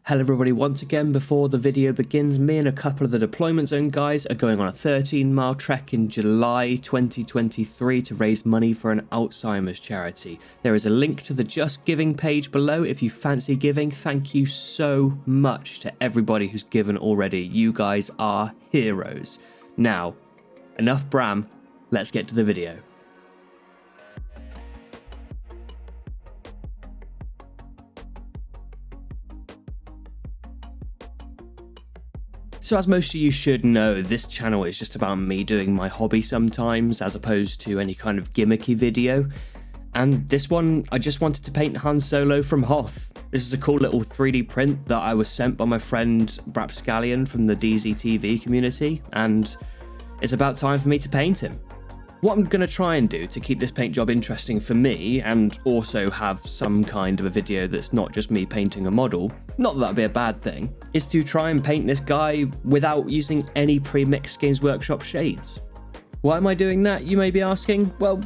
Hello everybody, once again before the video begins, me and a couple of the deployment zone guys are going on a 13-mile trek in July 2023 to raise money for an Alzheimer's charity. There is a link to the Just Giving page below if you fancy giving. Thank you so much to everybody who's given already. You guys are heroes. Now, enough bram, let's get to the video. So as most of you should know, this channel is just about me doing my hobby sometimes, as opposed to any kind of gimmicky video. And this one, I just wanted to paint Han Solo from Hoth. This is a cool little 3D print that I was sent by my friend Brapscallion from the DZTV community, and it's about time for me to paint him. What I'm going to try and do to keep this paint job interesting for me, and also have some kind of a video that's not just me painting a model, not that that'd be a bad thing, is to try and paint this guy without using any pre-mixed Games Workshop shades. Why am I doing that, you may be asking? Well,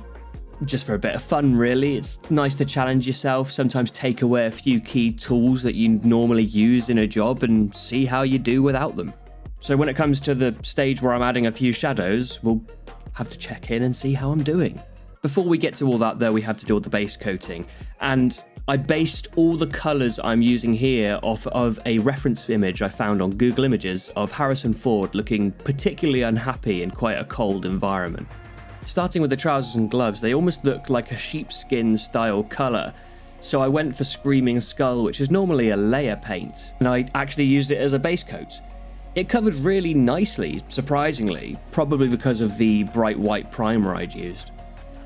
just for a bit of fun really. It's nice to challenge yourself, sometimes take away a few key tools that you normally use in a job and see how you do without them. So when it comes to the stage where I'm adding a few shadows, we'll have to check in and see how I'm doing. Before we get to all that though, we have to do all the base coating, and I based all the colours I'm using here off of a reference image I found on Google Images of Harrison Ford looking particularly unhappy in quite a cold environment. Starting with the trousers and gloves, they almost look like a sheepskin style colour, so I went for Screaming Skull, which is normally a layer paint, and I actually used it as a base coat. It covered really nicely, surprisingly, probably because of the bright white primer I'd used.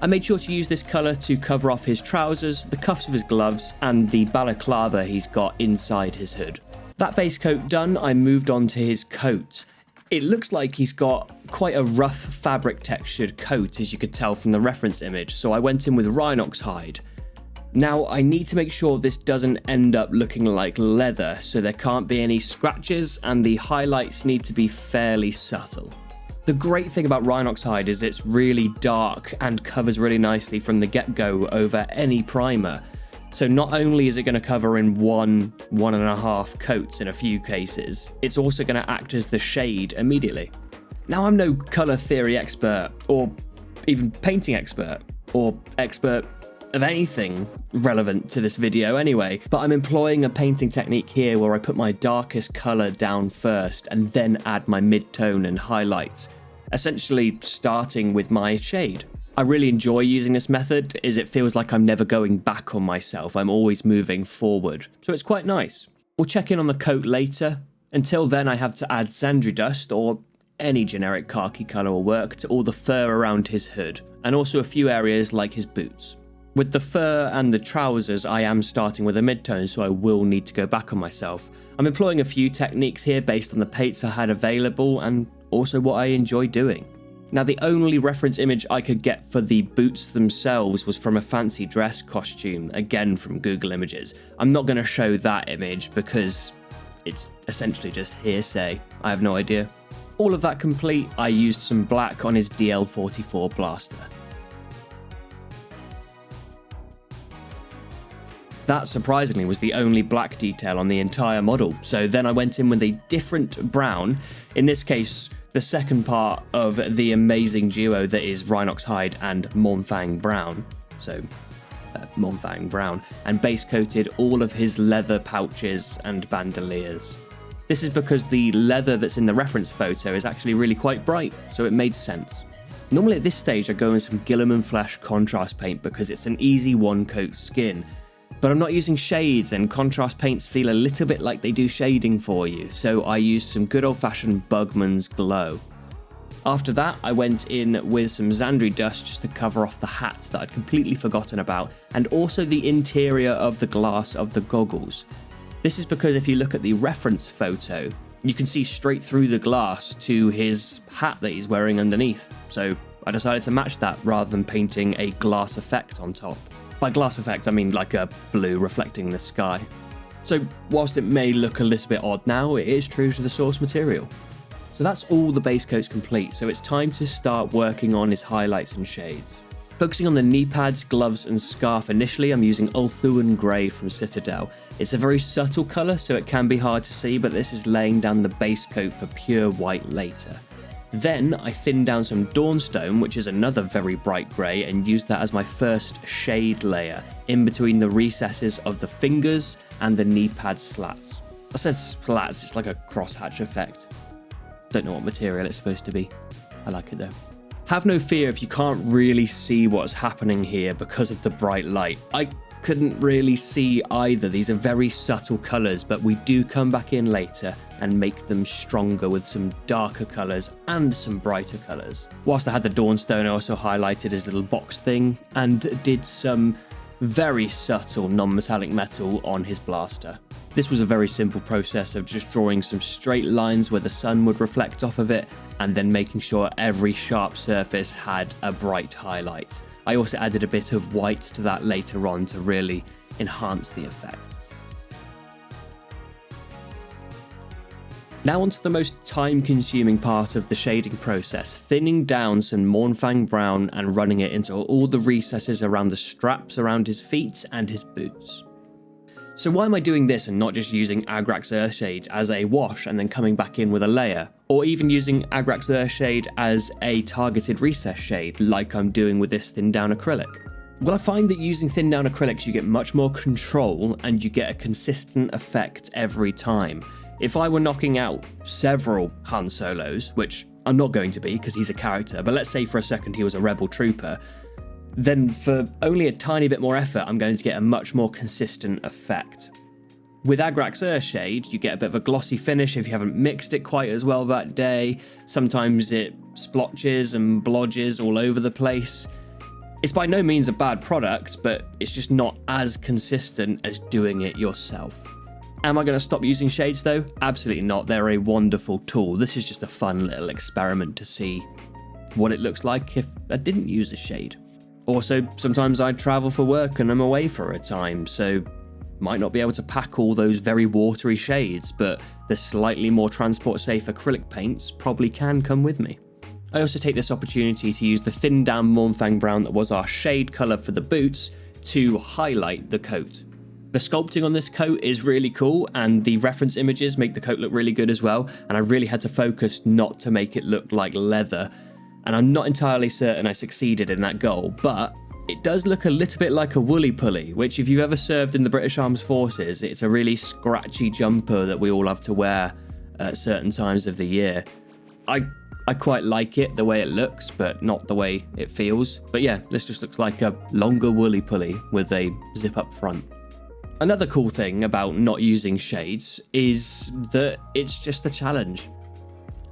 I made sure to use this colour to cover off his trousers, the cuffs of his gloves, and the balaclava he's got inside his hood. That base coat done, I moved on to his coat. It looks like he's got quite a rough fabric textured coat, as you could tell from the reference image, so I went in with rhinox hide. Now, I need to make sure this doesn't end up looking like leather, so there can't be any scratches, and the highlights need to be fairly subtle. The great thing about rhinox hide is it's really dark and covers really nicely from the get-go over any primer. So not only is it going to cover in one and a half coats in a few cases, it's also going to act as the shade immediately. Now, I'm no colour theory expert, or even painting expert, or expert of anything relevant to this video anyway, but I'm employing a painting technique here where I put my darkest colour down first and then add my mid-tone and highlights, essentially starting with my shade. I really enjoy using this method, as it feels like I'm never going back on myself, I'm always moving forward, so it's quite nice. We'll check in on the coat later. Until then, I have to add Sandry Dust, or any generic khaki colour will work, to all the fur around his hood, and also a few areas like his boots. With the fur and the trousers, I am starting with a mid-tone, so I will need to go back on myself. I'm employing a few techniques here based on the paints I had available and also what I enjoy doing. Now, the only reference image I could get for the boots themselves was from a fancy dress costume, again from Google Images. I'm not going to show that image because it's essentially just hearsay. I have no idea. All of that complete, I used some black on his DL44 blaster. That, surprisingly, was the only black detail on the entire model, so then I went in with a different brown, in this case the second part of the amazing duo that is Rhinox Hide and Montfang Brown, so Montfang Brown, and base coated all of his leather pouches and bandoliers. This is because the leather that's in the reference photo is actually really quite bright, so it made sense. Normally at this stage I go in some Guilliman Flash contrast paint because it's an easy one-coat skin, but I'm not using shades, and contrast paints feel a little bit like they do shading for you, so I used some good old-fashioned Bugman's Glow. After that, I went in with some Sandry Dust just to cover off the hat that I'd completely forgotten about, and also the interior of the glass of the goggles. This is because if you look at the reference photo, you can see straight through the glass to his hat that he's wearing underneath, so I decided to match that rather than painting a glass effect on top. By glass effect, I mean like a blue reflecting the sky. So whilst it may look a little bit odd now, it is true to the source material. So that's all the base coats complete, so it's time to start working on his highlights and shades. Focusing on the knee pads, gloves and scarf initially, I'm using Ulthuan Grey from Citadel. It's a very subtle colour, so it can be hard to see, but this is laying down the base coat for pure white later. Then I thinned down some Dawnstone, which is another very bright grey, and used that as my first shade layer in between the recesses of the fingers and the knee pad slats. I said slats, it's like a crosshatch effect. Don't know what material it's supposed to be. I like it though. Have no fear if you can't really see what's happening here because of the bright light. I couldn't really see either. These are very subtle colours, but we do come back in later and make them stronger with some darker colours and some brighter colours. Whilst I had the Dawnstone, I also highlighted his little box thing and did some very subtle non-metallic metal on his blaster. This was a very simple process of just drawing some straight lines where the sun would reflect off of it, and then making sure every sharp surface had a bright highlight. I also added a bit of white to that later on to really enhance the effect. Now onto the most time-consuming part of the shading process, thinning down some Mournfang Brown and running it into all the recesses around the straps around his feet and his boots. So why am I doing this and not just using Agrax Earthshade as a wash and then coming back in with a layer? Or even using Agrax Earthshade as a targeted recess shade like I'm doing with this thinned down acrylic? Well, I find that using thinned down acrylics you get much more control and you get a consistent effect every time. If I were knocking out several Han Solos, which I'm not going to be because he's a character, but let's say for a second he was a rebel trooper, then for only a tiny bit more effort, I'm going to get a much more consistent effect. With Agrax Earthshade, you get a bit of a glossy finish if you haven't mixed it quite as well that day. Sometimes it splotches and blodges all over the place. It's by no means a bad product, but it's just not as consistent as doing it yourself. Am I going to stop using shades though? Absolutely not. They're a wonderful tool. This is just a fun little experiment to see what it looks like if I didn't use a shade. Also, sometimes I travel for work and I'm away for a time, so might not be able to pack all those very watery shades, but the slightly more transport safe acrylic paints probably can come with me. I also take this opportunity to use the thinned down Mournfang Brown that was our shade colour for the boots to highlight the coat. The sculpting on this coat is really cool, and the reference images make the coat look really good as well, and I really had to focus not to make it look like leather. And I'm not entirely certain I succeeded in that goal, but it does look a little bit like a woolly pulley, which if you've ever served in the British Armed Forces, it's a really scratchy jumper that we all have to wear at certain times of the year. I quite like it, the way it looks, but not the way it feels. But yeah, this just looks like a longer woolly pulley with a zip up front. Another cool thing about not using shades is that it's just a challenge.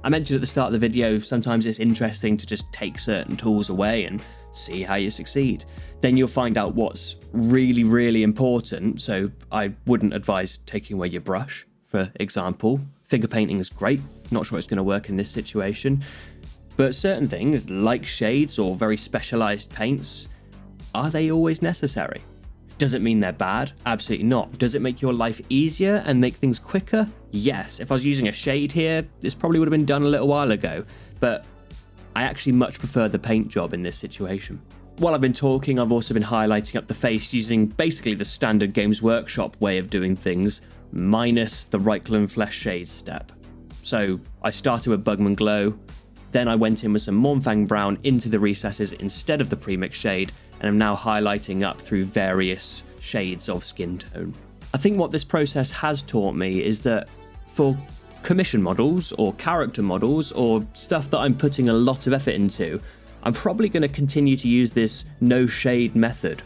I mentioned at the start of the video, sometimes it's interesting to just take certain tools away and see how you succeed. Then you'll find out what's really, really important. So I wouldn't advise taking away your brush, for example. Finger painting is great. Not sure it's going to work in this situation. But certain things, like shades or very specialized paints, are they always necessary? Does it mean they're bad? Absolutely not. Does it make your life easier and make things quicker? Yes. If I was using a shade here, this probably would have been done a little while ago, but I actually much prefer the paint job in this situation. While I've been talking, I've also been highlighting up the face using basically the standard Games Workshop way of doing things, minus the Reikland Flesh Shade step. So I started with Bugman Glow, then I went in with some Mournfang Brown into the recesses instead of the premix shade, and I'm now highlighting up through various shades of skin tone. I think what this process has taught me is that for commission models or character models or stuff that I'm putting a lot of effort into, I'm probably going to continue to use this no shade method.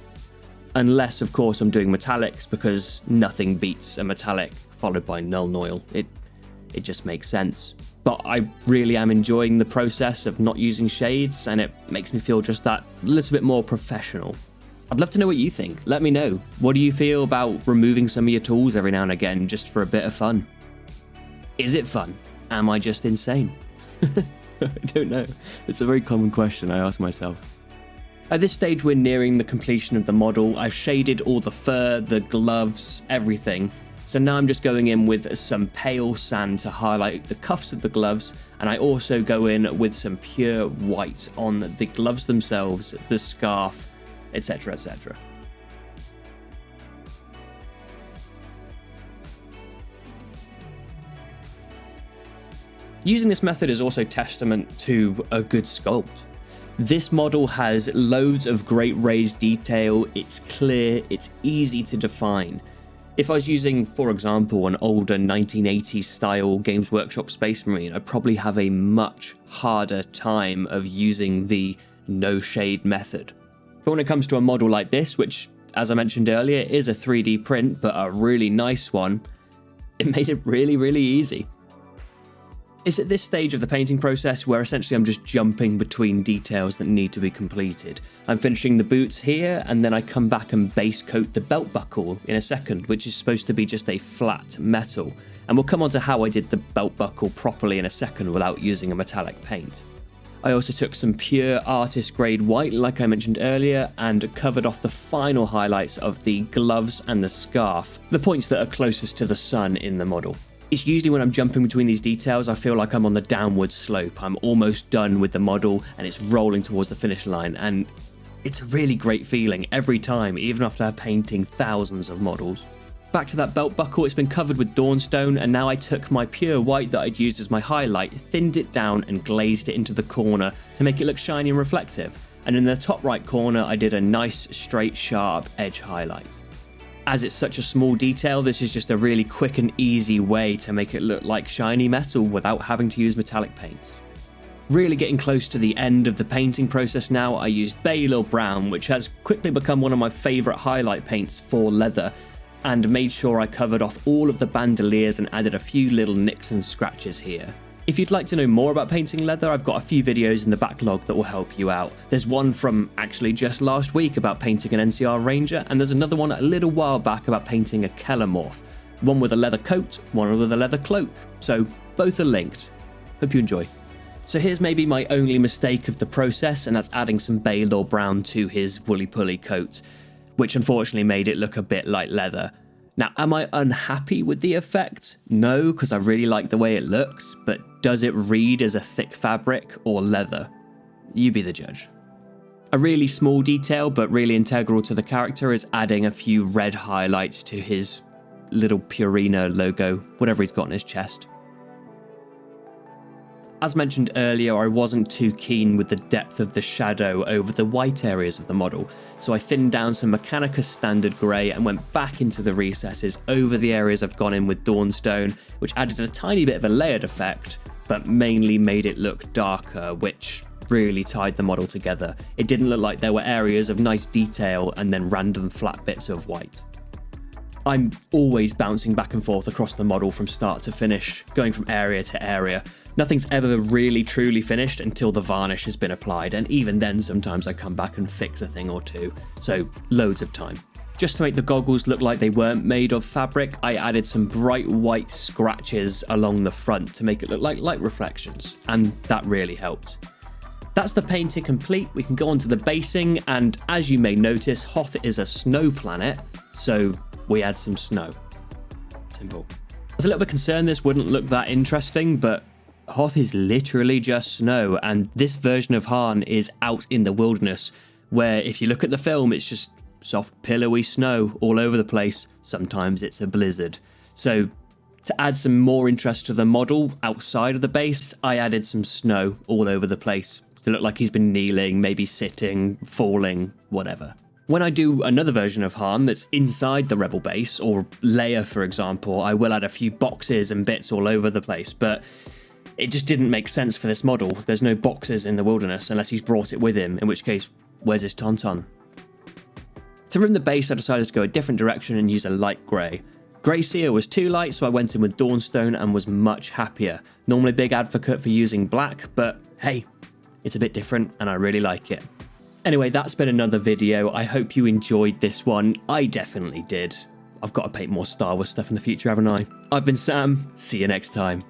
Unless, of course, I'm doing metallics, because nothing beats a metallic followed by null oil. It just makes sense. But I really am enjoying the process of not using shades, and it makes me feel just that little bit more professional. I'd love to know what you think. Let me know. What do you feel about removing some of your tools every now and again just for a bit of fun? Is it fun? Am I just insane? I don't know. It's a very common question I ask myself. At this stage, we're nearing the completion of the model. I've shaded all the fur, the gloves, everything. So now I'm just going in with some pale sand to highlight the cuffs of the gloves, and I also go in with some pure white on the gloves themselves, the scarf, etc, etc. Using this method is also testament to a good sculpt. This model has loads of great raised detail, it's clear, it's easy to define. If I was using, for example, an older 1980s style Games Workshop Space Marine, I'd probably have a much harder time of using the no shade method. But when it comes to a model like this, which, as I mentioned earlier, is a 3D print, but a really nice one, it made it really, really easy. It's at this stage of the painting process where essentially I'm just jumping between details that need to be completed. I'm finishing the boots here, and then I come back and base coat the belt buckle in a second, which is supposed to be just a flat metal. And we'll come on to how I did the belt buckle properly in a second without using a metallic paint. I also took some pure artist grade white, like I mentioned earlier, and covered off the final highlights of the gloves and the scarf, the points that are closest to the sun in the model. It's usually when I'm jumping between these details, I feel like I'm on the downward slope. I'm almost done with the model and it's rolling towards the finish line, and it's a really great feeling every time, even after painting thousands of models. Back to that belt buckle, it's been covered with Dawnstone, and now I took my pure white that I'd used as my highlight, thinned it down and glazed it into the corner to make it look shiny and reflective. And in the top right corner, I did a nice straight sharp edge highlight. As it's such a small detail, this is just a really quick and easy way to make it look like shiny metal without having to use metallic paints. Really getting close to the end of the painting process now, I used Balil Brown, which has quickly become one of my favourite highlight paints for leather, and made sure I covered off all of the bandoliers and added a few little nicks and scratches here. If you'd like to know more about painting leather, I've got a few videos in the backlog that will help you out. There's one from actually just last week about painting an NCR Ranger, and there's another one a little while back about painting a Kellamorph. One with a leather coat, one with a leather cloak, so both are linked. Hope you enjoy. So here's maybe my only mistake of the process, and that's adding some Balil Brown to his woolly pulley coat, which unfortunately made it look a bit like leather. Now, am I unhappy with the effect? No, because I really like the way it looks, but does it read as a thick fabric or leather? You be the judge. A really small detail, but really integral to the character, is adding a few red highlights to his little Purina logo, whatever he's got on his chest. As mentioned earlier, I wasn't too keen with the depth of the shadow over the white areas of the model, so I thinned down some Mechanicus standard grey and went back into the recesses over the areas I've gone in with Dawnstone, which added a tiny bit of a layered effect, but mainly made it look darker, which really tied the model together. It didn't look like there were areas of nice detail and then random flat bits of white. I'm always bouncing back and forth across the model from start to finish, going from area to area. Nothing's ever really truly finished until the varnish has been applied, and even then sometimes I come back and fix a thing or two, so loads of time. Just to make the goggles look like they weren't made of fabric, I added some bright white scratches along the front to make it look like light reflections, and that really helped. That's the painting complete. We can go on to the basing, and as you may notice, Hoth is a snow planet, so we add some snow. Simple. I was a little bit concerned this wouldn't look that interesting, but Hoth is literally just snow, and this version of Han is out in the wilderness, where if you look at the film, it's just soft, pillowy snow all over the place. Sometimes it's a blizzard. So to add some more interest to the model outside of the base, I added some snow all over the place to look like he's been kneeling, maybe sitting, falling, whatever. When I do another version of Han that's inside the Rebel base, or Leia for example, I will add a few boxes and bits all over the place, but it just didn't make sense for this model. There's no boxes in the wilderness unless he's brought it with him, in which case, where's his tauntaun? To rim the base, I decided to go a different direction and use a light grey. Grey Seer was too light, so I went in with Dawnstone and was much happier. Normally a big advocate for using black, but hey, it's a bit different and I really like it. Anyway, that's been another video. I hope you enjoyed this one. I definitely did. I've got to paint more Star Wars stuff in the future, haven't I? I've been Sam. See you next time.